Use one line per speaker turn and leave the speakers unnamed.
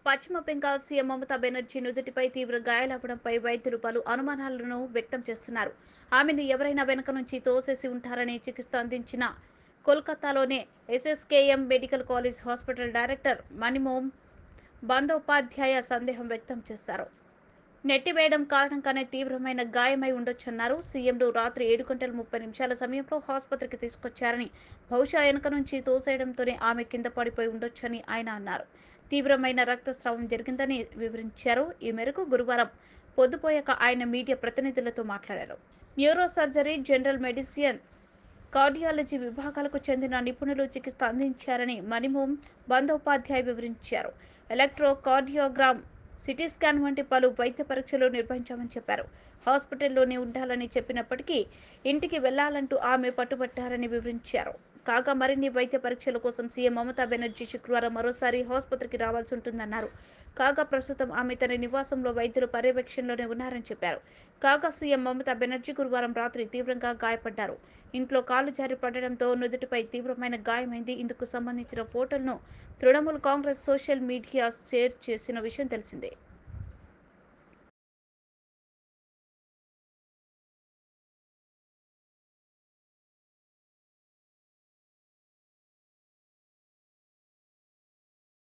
పశ్చిమ బెంగాల్ సీఎం మమతా బెనర్జీ నుదుటిపై తీవ్ర గాయాలవ్వడంపై వైద్యులు పలు అనుమానాలను వ్యక్తం చేస్తున్నారు. ఆమెను ఎవరైనా వెనక నుంచి తోసేసి ఉంటారని చికిత్స అందించిన కోల్కతాలోని SSKM medical college hospital director Manimohan Bandopadhyay సందేహం వ్యక్తం చేశారు. నెట్టివేయడం కారణంగానే తీవ్రమైన గాయమై ఉండొచ్చన్నారు. సీఎంను రాత్రి 7:30 సమయంలో ఆసుపత్రికి తీసుకొచ్చారని, బహుశా వెనుక నుంచి తోసేయడంతోనే ఆమె కింద పడిపోయి ఉండొచ్చని ఆయన అన్నారు. తీవ్రమైన రక్తస్రావం జరిగిందని వివరించారు. ఈ మేరకు గురువారం పొద్దుపోయాక ఆయన మీడియా ప్రతినిధులతో మాట్లాడారు. Neuro surgery, general medicine, cardiology విభాగాలకు చెందిన నిపుణులు చికిత్స అందించారని మణిమోహన్ బందోపాధ్యాయ్ వివరించారు. ఎలక్ట్రోకార్డియోగ్రామ్, సిటీ స్కాన్ వంటి పలు వైద్య పరీక్షలు నిర్వహించామని చెప్పారు. హాస్పిటల్లోనే ఉండాలని చెప్పినప్పటికీ ఇంటికి వెళ్లాలంటూ ఆమె పట్టుబట్టారని వివరించారు. కాగా మరిన్ని వైద్య పరీక్షల కోసం సీఎం మమతా బెనర్జీ శుక్రవారం మరోసారి ఆసుపత్రికి రావాల్సి ఉంటుందన్నారు. కాగా ప్రస్తుతం ఆమె తన నివాసంలో వైద్యుల పర్యవేక్షణలోనే ఉన్నారని చెప్పారు. కాగా సీఎం మమతా బెనర్జీ గురువారం రాత్రి తీవ్రంగా గాయపడ్డారు. ఇంట్లో కాలు జారి పడడంతో నుదుటిపై తీవ్రమైన గాయమైంది. ఇందుకు సంబంధించిన ఫోటోలను Trinamool Congress social media share చేసిన విషయం తెలిసిందే.